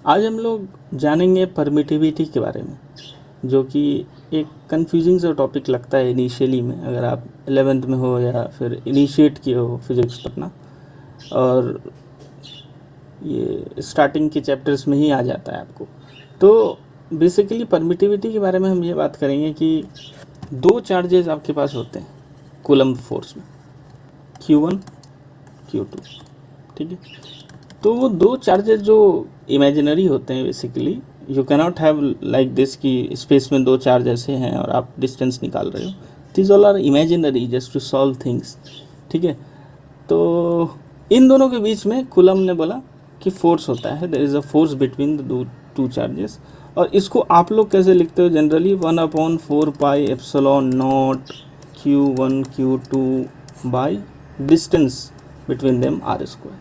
आज हम लोग जानेंगे परमिटिविटी के बारे में, जो कि एक कंफ्यूजिंग सा टॉपिक लगता है इनिशियली में, अगर आप 11th में हो या फिर इनिशिएट किए हो फिज़िक्स पढ़ना, और ये स्टार्टिंग के चैप्टर्स में ही आ जाता है आपको। तो बेसिकली परमिटिविटी के बारे में हम ये बात करेंगे कि दो चार्जेस आपके पास होते हैं कूलम्ब फोर्स में, Q1 Q2, ठीक है। तो वो दो चार्जेस जो इमेजिनरी होते हैं, basically you cannot have like this कि स्पेस में दो चार्ज ऐसे हैं और आप डिस्टेंस निकाल रहे हो। This all are imaginary just to solve things, ठीक है। तो इन दोनों के बीच में कूलम्ब ने बोला कि फोर्स होता है, there is a force between the two charges. और इसको आप लोग कैसे लिखते हो generally, 1/4πε0 Q1 Q2 by distance between them R square.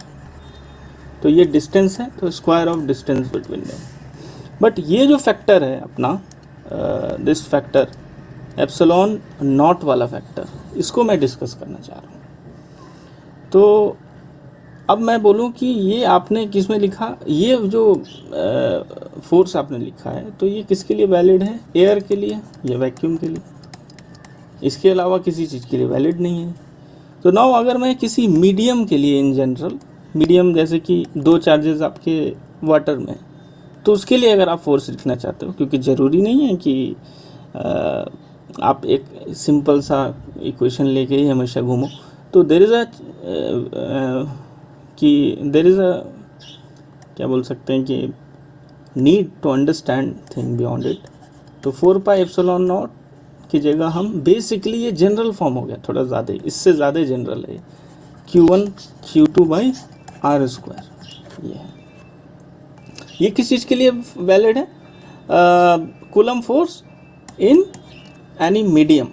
तो ये डिस्टेंस है, तो square of distance between them. But ये जो फैक्टर है अपना, दिस फैक्टर एप्सिलॉन नॉट वाला फैक्टर, इसको मैं डिस्कस करना चाह रहा हूँ। तो अब मैं बोलूँ कि ये आपने किस में लिखा, ये जो फोर्स आपने लिखा है, तो ये किसके लिए वैलिड है, एयर के लिए या वैक्यूम के लिए? इसके अलावा किसी चीज़ के लिए वैलिड नहीं है। तो नाउ अगर मैं किसी मीडियम के लिए, इन जनरल मीडियम जैसे कि दो चार्जेस आपके वाटर में, तो उसके लिए अगर आप फोर्स लिखना चाहते हो, क्योंकि ज़रूरी नहीं है कि आप एक सिंपल सा इक्वेशन लेके ही हमेशा घूमो। तो देयर इज़ अ क्या बोल सकते हैं कि need to understand thing beyond it. तो 4πε0 की जगह हम बेसिकली, ये जनरल फॉर्म हो गया, थोड़ा ज़्यादा, इससे ज़्यादा जनरल है, Q1 Q2 by R square. ये है, ये किस चीज़ के लिए वैलिड है? Coulomb force in any medium.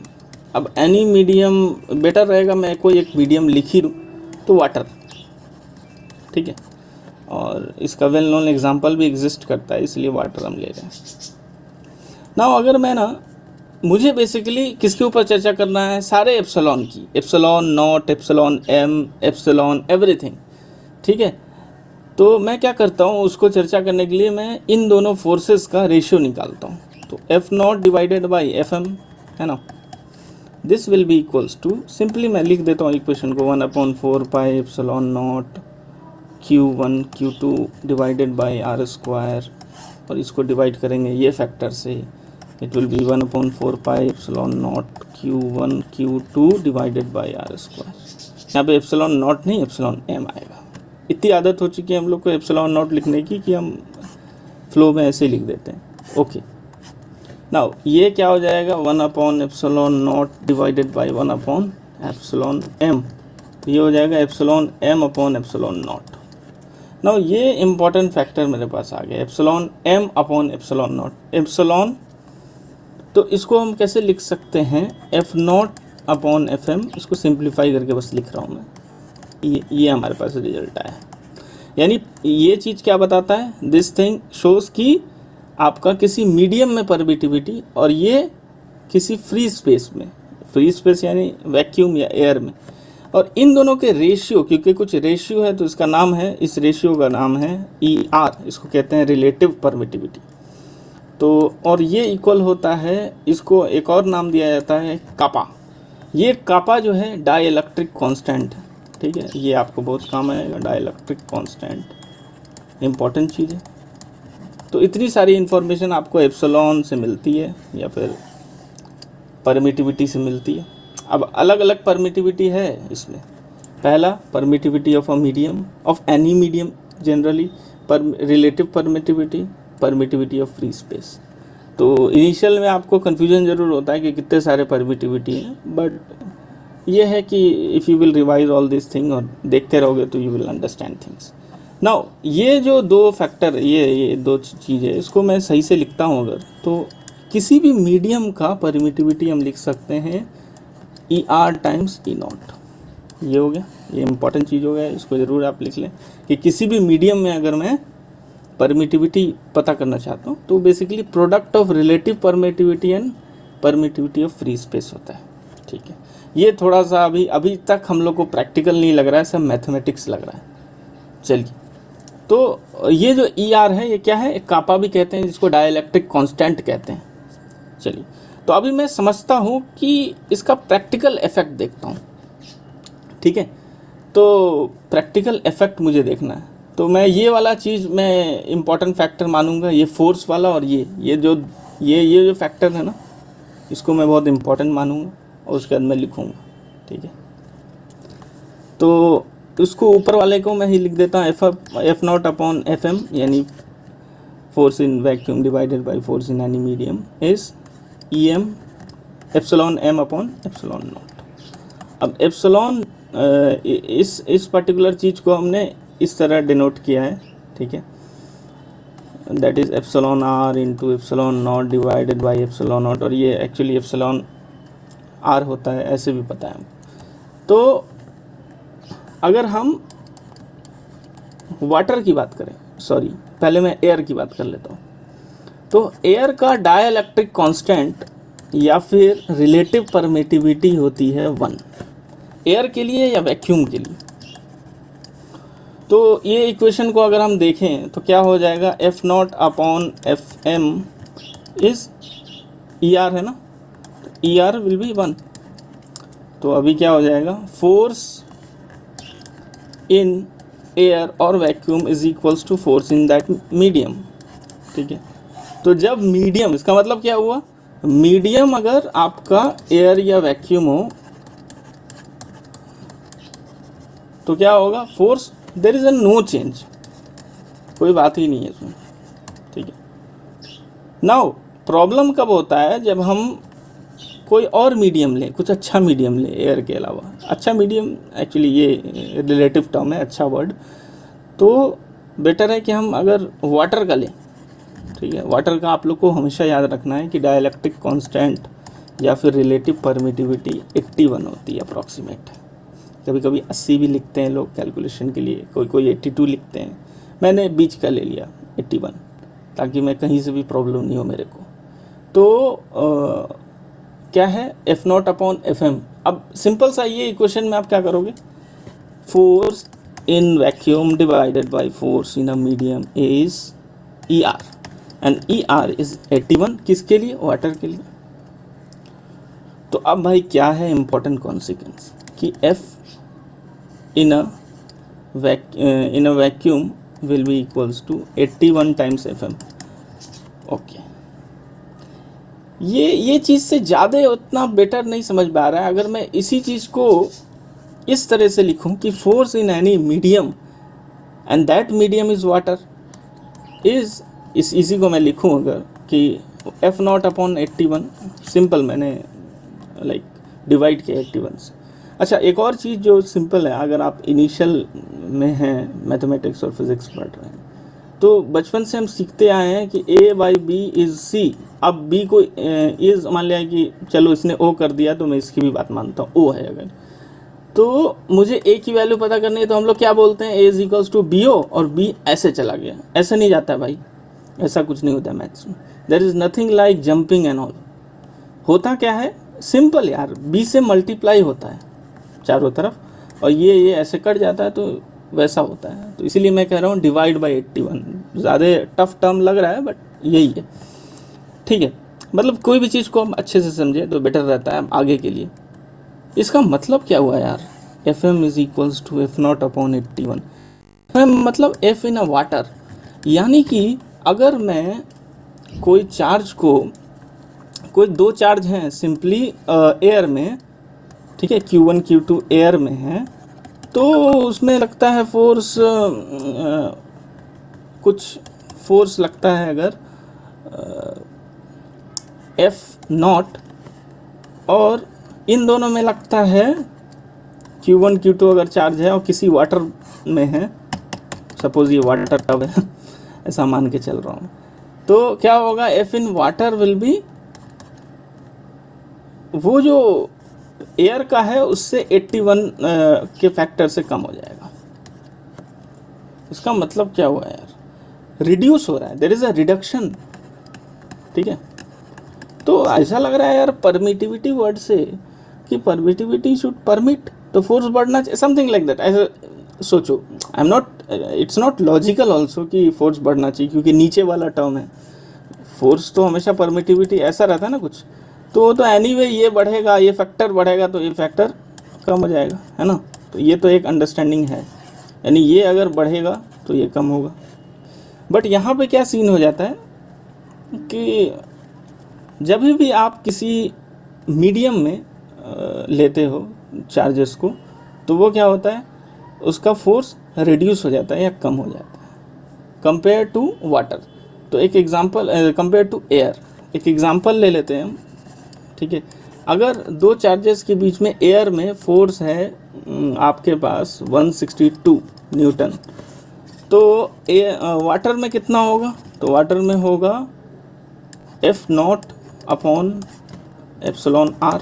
अब एनी मीडियम बेटर रहेगा, मैं कोई एक मीडियम लिख ही दूँ, तो वाटर, ठीक है। और इसका वेल नोन एग्जांपल भी एग्जिस्ट करता है, इसलिए वाटर हम ले रहे हैं। नाउ अगर मैं मुझे बेसिकली किसके ऊपर चर्चा करना है, सारे एप्सिलॉन की, epsilon not, epsilon M, epsilon everything, ठीक है। तो मैं क्या करता हूँ, उसको चर्चा करने के लिए मैं इन दोनों फोर्सेस का रेशियो निकालता हूँ। तो F0 डिवाइडेड बाई FM है ना, this will be equals to, simply मैं लिख देता हूँ इक्वेशन को, 1/4πε0 Q1 Q2 divided by R square, और इसको डिवाइड करेंगे ये फैक्टर से, it will be 1/4πε0 Q1 Q2 divided by R square. यहाँ पे एप्सिलॉन नॉट नहीं, एप्सिलॉन एम आएगा। इतनी आदत हो चुकी है हम लोग को एप्सिलॉन नॉट लिखने की कि हम फ्लो में ऐसे ही लिख देते हैं। ओके, नाउ ये क्या हो जाएगा, 1/ε0 डिवाइडेड बाई 1/ε m, ये हो जाएगा एप्सिलॉन m/ε0। नाउ ये इम्पॉर्टेंट फैक्टर मेरे पास आ गया, एप्सिलॉन m/ε0, एप्सिलॉन। तो इसको हम कैसे लिख सकते हैं, F0/FM, इसको सिंप्लीफाई करके बस लिख रहा हूँ मैं, ये हमारे पास रिजल्ट आया। यानी ये चीज़ क्या बताता है, दिस थिंग शोज कि आपका किसी मीडियम में परमिटिविटी, और ये किसी फ्री स्पेस में, फ्री स्पेस यानी वैक्यूम या एयर में, और इन दोनों के रेशियो, क्योंकि कुछ रेशियो है तो इसका नाम है, इस रेशियो का नाम है ER, इसको कहते हैं रिलेटिव परमिटिविटी। तो और ये इक्वल होता है, इसको एक और नाम दिया जाता है कापा। ये कापा जो है डाइलेक्ट्रिक कांस्टेंट है, ठीक है, ये आपको बहुत काम आएगा, डाइलेक्ट्रिक कांस्टेंट इम्पॉर्टेंट चीज़ है। तो इतनी सारी इन्फॉर्मेशन आपको एप्सिलॉन से मिलती है या फिर परमिटिविटी से मिलती है। अब अलग अलग परमिटिविटी है इसमें। पहला, permittivity of a medium, of any medium generally, relative permittivity, permittivity of free space. तो इनिशियल में आपको कन्फ्यूजन ज़रूर होता है कि कितने सारे परमिटिविटी हैं, बट ये है कि if you will revise all this thing और देखते रहोगे तो you will understand things. Now ये जो दो फैक्टर, ये दो चीज़ें, इसको मैं सही से लिखता हूँ अगर, तो किसी भी मीडियम का परमिटिविटी हम लिख सकते हैं ER टाइम्स E0। ये हो गया, ये इंपॉर्टेंट चीज़ हो गया, इसको ज़रूर आप लिख लें कि किसी भी मीडियम में अगर मैं परमिटिविटी पता करना चाहता हूँ, तो basically product of relative permittivity and permittivity of free space होता है, ठीक है। ये थोड़ा सा अभी तक हम लोग को प्रैक्टिकल नहीं लग रहा है, सब मैथमेटिक्स लग रहा है। चलिए, तो ये जो ई आर है ये क्या है, एक कापा भी कहते हैं जिसको डाइलेक्ट्रिक कांस्टेंट कहते हैं। चलिए, तो अभी मैं समझता हूँ कि इसका प्रैक्टिकल इफेक्ट देखता हूँ। ठीक है, तो प्रैक्टिकल इफेक्ट मुझे देखना है, तो मैं ये वाला चीज़ मैं इम्पॉर्टेंट फैक्टर मानूंगा, ये फोर्स वाला, और ये जो फैक्टर है ना, इसको मैं बहुत इम्पॉर्टेंट मानूंगा और उसके बाद मैं लिखूँगा। ठीक है, तो उसको ऊपर वाले को मैं ही लिख देता हूँ F not upon F M, यानी force in vacuum divided by force in any medium is E M epsilon M upon epsilon naught. अब एप्सिलॉन इस पर्टिकुलर चीज़ को हमने इस तरह डिनोट किया है। ठीक है, that is epsilon R into epsilon naught divided by epsilon naught, और ये एक्चुअली एप्सिलॉन आर होता है, ऐसे भी पता है। तो अगर हम वाटर की बात करें, सॉरी पहले मैं एयर की बात कर लेता हूँ, तो एयर का डाइलेक्ट्रिक कांस्टेंट या फिर रिलेटिव परमिटिविटी होती है 1, एयर के लिए या वैक्यूम के लिए। तो ये इक्वेशन को अगर हम देखें तो क्या हो जाएगा, F not upon F M is E R है ना, ई आर विल बी 1। तो अभी क्या हो जाएगा, फोर्स इन एयर और vacuum is equals to force in that medium. ठीक है, तो जब मीडियम, इसका मतलब क्या हुआ, मीडियम अगर आपका एयर या वैक्यूम हो तो क्या होगा, force there is a no change, कोई बात ही नहीं है इसमें। ठीक है, नाउ प्रॉब्लम कब होता है, जब हम कोई और मीडियम लें, कुछ अच्छा मीडियम लें एयर के अलावा। अच्छा मीडियम एक्चुअली ये रिलेटिव टर्म है, अच्छा वर्ड, तो बेटर है कि हम अगर वाटर का लें। ठीक है, वाटर का आप लोग को हमेशा याद रखना है कि डाइलेक्ट्रिक कांस्टेंट या फिर रिलेटिव परमिटिविटी 81 होती है अप्रॉक्सीमेट। कभी कभी 80 भी लिखते हैं लोग कैलकुलेशन के लिए, कोई 82 लिखते हैं, मैंने बीच का ले लिया 81, ताकि मैं कहीं से भी प्रॉब्लम नहीं हो मेरे को। तो क्या है, F not upon F M. अब सिंपल सा ये इक्वेशन में आप क्या करोगे, force in vacuum divided by force in a medium is E R, and E R is 81, किसके लिए, वाटर के लिए। तो अब भाई क्या है इम्पोर्टेंट कॉन्सिक्वेंस कि F in a vacuum will be equals to 81 times F M. Okay, ये चीज़ से ज़्यादा उतना बेटर नहीं समझ में आ रहा है। अगर मैं इसी चीज़ को इस तरह से लिखूं कि force in any medium and that medium is water is, इसी को मैं लिखूं अगर कि एफ नॉट अपॉन 81, सिंपल मैंने लाइक डिवाइड किया 81 से। अच्छा, एक और चीज़ जो सिंपल है, अगर आप इनिशियल में हैं मैथमेटिक्स और फिज़िक्स पढ़ रहे हैं, तो बचपन से हम सीखते आए हैं कि a by B is C. अब b को इज़ मान लिया कि चलो इसने o कर दिया, तो मैं इसकी भी बात मानता हूँ, o है अगर, तो मुझे a की वैल्यू पता करनी है, तो हम लोग क्या बोलते हैं, a is equals to B ओ, और b ऐसे चला गया। ऐसे नहीं जाता है भाई, ऐसा कुछ नहीं होता मैथ्स में। There is nothing like jumping and all. होता क्या है, सिंपल यार, b से मल्टीप्लाई होता है चारों तरफ, और ये ऐसे कट जाता है, तो वैसा होता है। तो इसीलिए मैं कह रहा हूँ डिवाइड बाई 81, ज़्यादा टफ टर्म लग रहा है बट यही है। ठीक है, मतलब कोई भी चीज़ को हम अच्छे से समझे तो बेटर रहता है आगे के लिए। इसका मतलब क्या हुआ यार, F M is equals to F not upon 81, F M मतलब एफ इन अ वाटर, यानी कि अगर मैं कोई चार्ज को, कोई दो चार्ज हैं सिंपली एयर में, ठीक है, Q1 Q2 एयर में है, तो उसमें लगता है फोर्स, कुछ फोर्स लगता है अगर एफ नॉट, और इन दोनों में लगता है Q1 Q2 अगर चार्ज है और किसी वाटर में है, सपोज ये वाटर टब है ऐसा मान के चल रहा हूँ, तो क्या होगा, F in water will be, वो जो एयर का है उससे 81 के फैक्टर से कम हो जाएगा। इसका मतलब क्या हुआ यार, रिड्यूस हो रहा है, देयर इज अ रिडक्शन। ठीक है, तो ऐसा लग रहा है यार परमिटिविटी वर्ड से कि परमिटिविटी शुड परमिट, तो फोर्स बढ़ना चाहिए, समथिंग लाइक दैट, ऐसा सोचो, I am not, it's not logical also कि फोर्स बढ़ना चाहिए, क्योंकि नीचे वाला टर्म है, फोर्स तो हमेशा परमिटिविटी ऐसा रहता है ना कुछ, तो एनीवे ये बढ़ेगा, ये फैक्टर बढ़ेगा तो ये फैक्टर कम हो जाएगा, है ना। तो ये तो एक अंडरस्टैंडिंग है, यानी ये अगर बढ़ेगा तो ये कम होगा। बट यहाँ पे क्या सीन हो जाता है कि जब भी आप किसी मीडियम में लेते हो चार्जेस को, तो वो क्या होता है, उसका फोर्स रिड्यूस हो जाता है या कम हो जाता है कंपेयर टू वाटर। तो एक एग्जांपल, कंपेयर टू एयर, एक एग्जांपल ले लेते हैं हम, ठीक है। अगर दो चार्जेस के बीच में एयर में फोर्स है आपके पास 162 न्यूटन, तो वाटर में कितना होगा, तो वाटर में होगा F0 अपॉन एप्सिलॉन आर।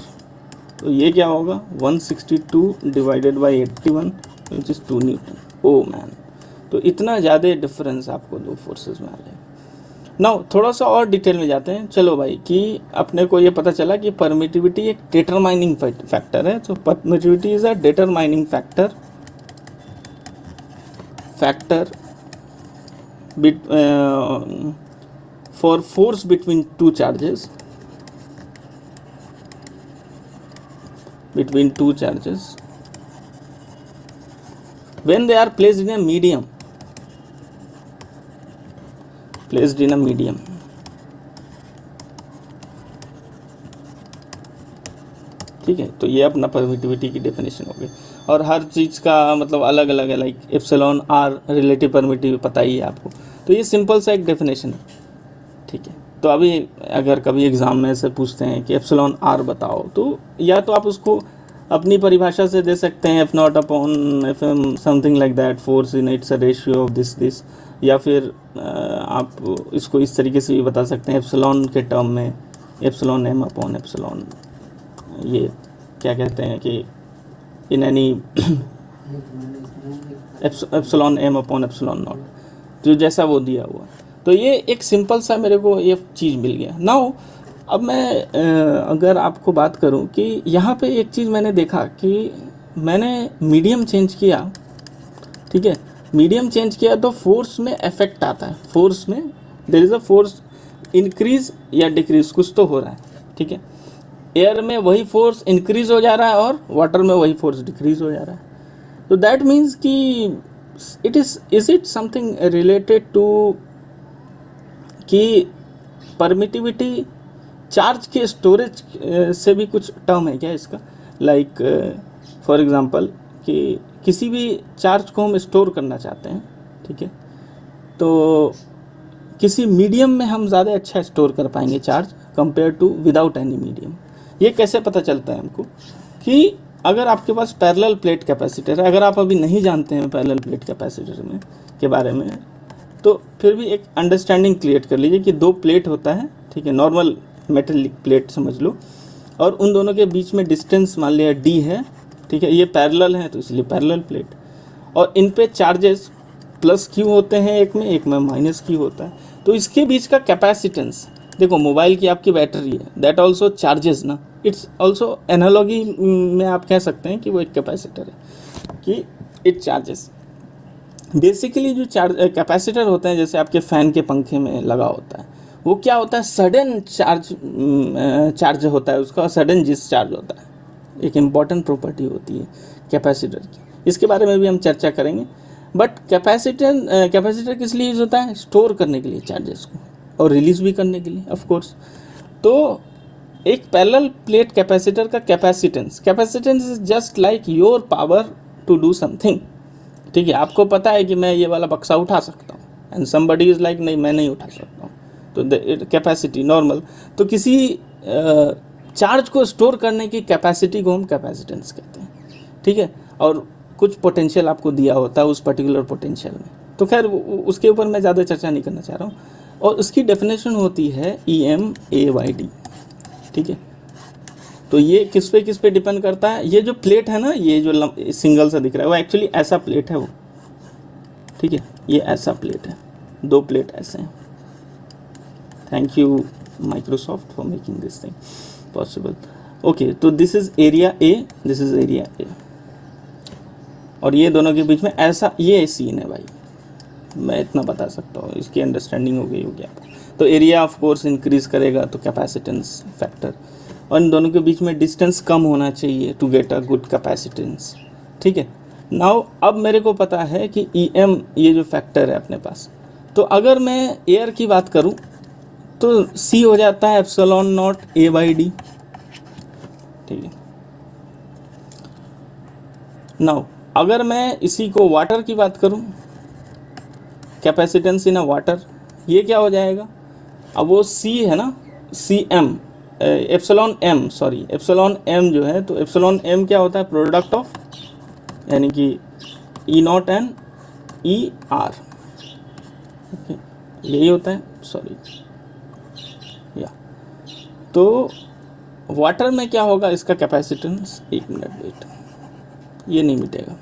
तो ये क्या होगा 162 divided by 81 which is 2 Newton. Oh man, तो इतना ज़्यादा डिफरेंस आपको दो फोर्सेस में आ जाएगा। नाउ थोड़ा सा और डिटेल में जाते हैं, चलो भाई, कि अपने को ये पता चला कि परमिटिविटी एक डिटरमाइनिंग फैक्टर है। तो permittivity is a determining factor for force between two charges, when they are placed in a medium, ठीक है। तो ये अपना परमिटिविटी की डेफिनेशन हो गई, और हर चीज़ का मतलब अलग अलग है, like epsilon R relative permittivity पता ही है आपको। तो ये सिंपल सा एक डेफिनेशन है, ठीक है। तो अभी अगर कभी एग्ज़ाम में से पूछते हैं कि एप्सिलॉन आर बताओ, तो या तो आप उसको अपनी परिभाषा से दे सकते हैं, F0 upon FM something like that, force in it's a ratio of this, या फिर आप इसको इस तरीके से भी बता सकते हैं, एप्सिलॉन के टर्म में एप्सिलॉन M अपॉन एप्सिलॉन, ये क्या कहते हैं कि in any epsilon M upon epsilon not, जो जैसा वो दिया हुआ। तो ये एक सिंपल सा मेरे को ये चीज़ मिल गया। नाउ अब मैं अगर आपको बात करूं कि यहाँ पे एक चीज़ मैंने देखा कि मैंने मीडियम चेंज किया, ठीक है। मीडियम चेंज किया तो फोर्स में इफेक्ट आता है, फोर्स में there is a force increase या डिक्रीज, कुछ तो हो रहा है, ठीक है। एयर में वही फोर्स इंक्रीज हो जा रहा है और वाटर में वही फोर्स डिक्रीज हो जा रहा है। तो दैट मीन्स कि is it something related to कि परमिटिविटी चार्ज के स्टोरेज से भी कुछ टर्म है क्या इसका, लाइक फॉर एग्जांपल कि किसी भी चार्ज को हम स्टोर करना चाहते हैं, ठीक है। तो किसी मीडियम में हम ज़्यादा अच्छा स्टोर कर पाएंगे charge compare to without any medium. ये कैसे पता चलता है हमको कि अगर आपके पास पैरेलल प्लेट कैपेसिटर है, अगर आप अभी नहीं जानते हैं पैरेलल प्लेट कैपेसिटर में के बारे में, तो फिर भी एक अंडरस्टैंडिंग क्रिएट कर लीजिए कि दो प्लेट होता है, ठीक है, नॉर्मल मेटलिक प्लेट समझ लो, और उन दोनों के बीच में डिस्टेंस मान लिया d है, ठीक है। ये पैरेलल है तो इसलिए पैरेलल प्लेट, और इन पे चार्जेस प्लस q होते हैं, एक में माइनस q होता है। तो इसके बीच का कैपेसिटेंस, देखो मोबाइल की आपकी बैटरी है, दैट ऑल्सो चार्जेस ना, इट्स ऑल्सो एनालॉगी में आप कह सकते हैं कि वो एक कैपेसिटर है कि इट चार्जेस। बेसिकली जो कैपेसिटर होते हैं, जैसे आपके फ़ैन के पंखे में लगा होता है, वो क्या होता है, सडन चार्ज होता है उसका, सडन डिस्चार्ज होता है, एक इम्पॉर्टेंट प्रॉपर्टी होती है कैपेसिटर की, इसके बारे में भी हम चर्चा करेंगे। बट कैपेसिटर किस लिए यूज़ होता है, स्टोर करने के लिए चार्जेस को, और रिलीज़ भी करने के लिए ऑफ कोर्स। तो एक पैरेलल प्लेट कैपेसिटर का capacitance is just like your power to do something, ठीक है। आपको पता है कि मैं ये वाला बक्सा उठा सकता हूँ, एंड समबडी इज़ लाइक नहीं, मैं नहीं उठा सकता हूँ, तो कैपेसिटी नॉर्मल। तो किसी चार्ज को स्टोर करने की कैपेसिटी को हम कैपेसिटेंस कहते हैं, ठीक है। और कुछ पोटेंशियल आपको दिया होता है उस पर्टिकुलर पोटेंशियल में, तो खैर उसके ऊपर मैं ज़्यादा चर्चा नहीं करना चाह रहा हूँ। और उसकी डेफिनेशन होती है EM/AYD, ठीक है। तो ये किस पे डिपेंड करता है, ये जो प्लेट है ना, ये जो सिंगल सा दिख रहा है वो एक्चुअली ऐसा प्लेट है वो, ठीक है, ये ऐसा प्लेट है, दो प्लेट ऐसे हैं। Thank you Microsoft for making this thing possible. Okay, तो this is area A, this is area A. और ये दोनों के बीच में ऐसा ये सीन है भाई, मैं इतना बता सकता हूँ, इसकी अंडरस्टैंडिंग हो गई होगी आपको। तो एरिया ऑफ कोर्स इंक्रीज करेगा तो कैपेसिटेंस फैक्टर, और इन दोनों के बीच में डिस्टेंस कम होना चाहिए to get a good capacitance. ठीक है, नाउ अब मेरे को पता है कि EM ये जो फैक्टर है अपने पास, तो अगर मैं एयर की बात करूं तो C हो जाता है एप्सिलॉन नॉट A/D। ठीक है, नाउ अगर मैं इसी को वाटर की बात करूं, कैपेसिटेंस इन अ वाटर, ये क्या हो जाएगा, अब वो C है ना, CM एप्सिलॉन M जो है, तो एप्सिलॉन M क्या होता है, प्रोडक्ट ऑफ, यानी कि E0 एंड ER, ओके यही होता है, सॉरी या। तो वाटर में क्या होगा इसका कैपेसिटेंस, 1 मिनट वेट, ये नहीं मिटेगा,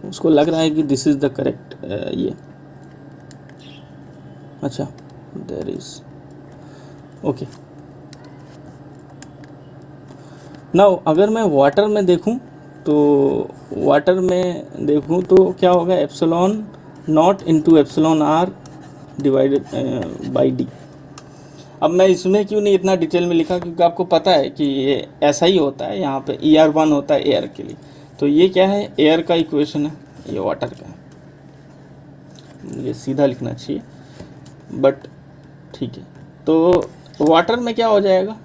उसको लग रहा है कि दिस इज द करेक्ट ये, अच्छा देयर इज, ओके। नाउ अगर मैं वाटर में देखूं तो क्या होगा, epsilon not into epsilon R divided by D. अब मैं इसमें क्यों नहीं इतना डिटेल में लिखा, क्योंकि आपको पता है कि ये ऐसा ही होता है, यहाँ पे ER1 होता है एयर के लिए, तो ये क्या है, एयर का इक्वेशन है, ये वाटर का है, मुझे सीधा लिखना चाहिए बट ठीक है। तो वाटर में क्या हो जाएगा,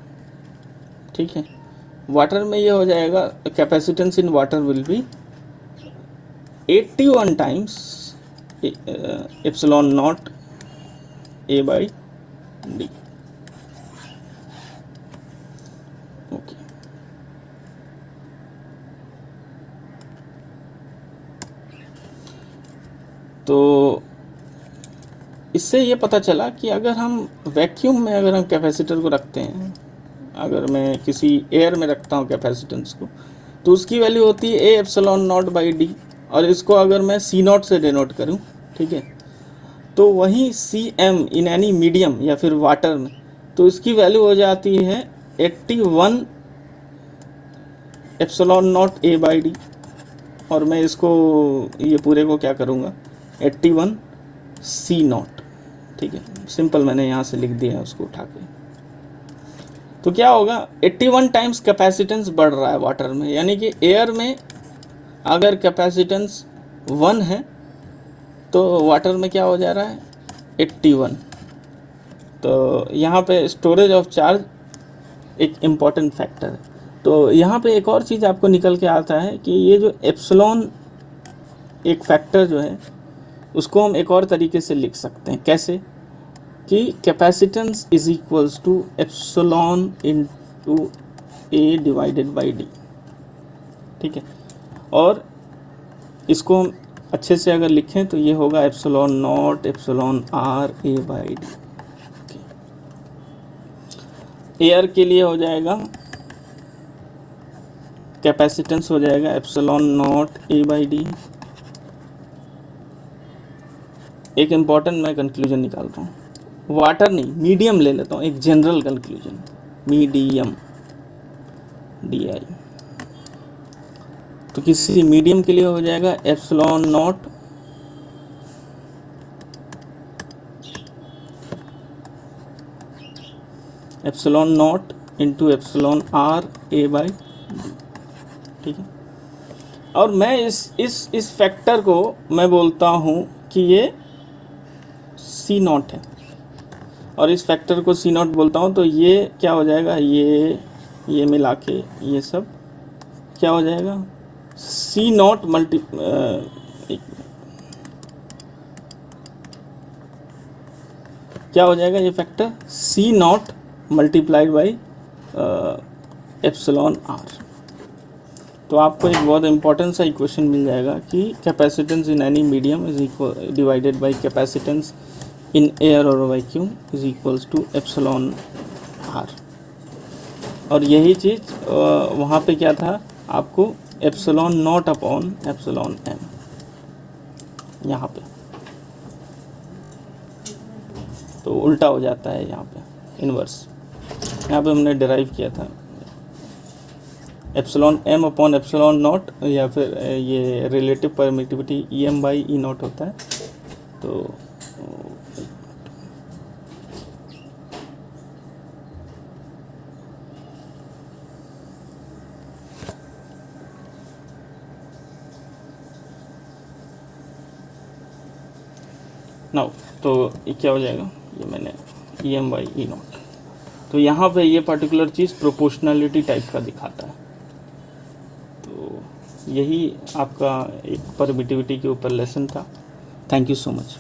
ठीक है, वाटर में ये हो जाएगा, capacitance in water will be 81 times epsilon not A/D। Okay, तो इससे ये पता चला कि अगर हम वैक्यूम में अगर हम कैपेसिटर को रखते हैं, अगर मैं किसी एयर में रखता हूँ कैपेसिटेंस को, तो उसकी वैल्यू होती है A epsilon not by D, और इसको अगर मैं C0 से डिनोट करूँ, ठीक है, तो वहीं CM इन एनी मीडियम या फिर वाटर में, तो इसकी वैल्यू हो जाती है 81 एप्सिलॉन नॉट A/D, और मैं इसको ये पूरे को क्या करूँगा, 81 C0, ठीक है, सिंपल मैंने यहाँ से लिख दिया है उसको उठा के। तो क्या होगा, 81 टाइम्स कैपेसिटेंस बढ़ रहा है वाटर में, यानी कि एयर में अगर कैपेसिटेंस 1 है तो वाटर में क्या हो जा रहा है, 81। तो यहाँ पे स्टोरेज ऑफ चार्ज एक इम्पॉर्टेंट फैक्टर है। तो यहाँ पे एक और चीज़ आपको निकल के आता है कि ये जो एप्सिलॉन एक फैक्टर जो है, उसको हम एक और तरीके से लिख सकते हैं, कैसे, कि capacitance is equals to epsilon into A divided by D। ठीक है, और इसको हम अच्छे से अगर लिखें तो ये होगा epsilon not epsilon R A/D। Air के लिए हो जाएगा, कैपेसिटेंस हो जाएगा एप्सिलॉन नॉट A/D। एक इम्पॉर्टेंट मैं कंक्लूजन निकाल रहा हूँ, वाटर नहीं, मीडियम ले लेता हूँ, एक जनरल कंक्लूजन, मीडियम DI। तो किसी मीडियम के लिए हो जाएगा epsilon not into epsilon R A/D। ठीक है, और मैं इस फैक्टर को मैं बोलता हूँ कि ये C0 है, और इस फैक्टर को C0 बोलता हूँ, तो ये क्या हो जाएगा, ये मिला के ये सब क्या हो जाएगा, C0 मल्टी क्या हो जाएगा ये factor, C0 multiplied by epsilon R। तो आपको एक बहुत इंपॉर्टेंट सा इक्वेशन मिल जाएगा कि capacitance in any medium is equal divided by capacitance in air और vacuum is equals to epsilon R। और यही चीज़ वहाँ पे क्या था, आपको epsilon naught upon epsilon M यहाँ पे, तो उल्टा हो जाता है यहाँ पे, इन्वर्स। यहाँ पे हमने डिराइव किया था epsilon M upon epsilon not, या फिर ये relative permittivity E M by E not होता है। तो नाउ तो ये क्या हो जाएगा, ये मैंने E M by E not, तो यहाँ पे ये पर्टिकुलर चीज़ प्रोपोर्शनलिटी टाइप का दिखाता है। तो यही आपका एक परमिटिविटी के ऊपर लेसन था। Thank you so much.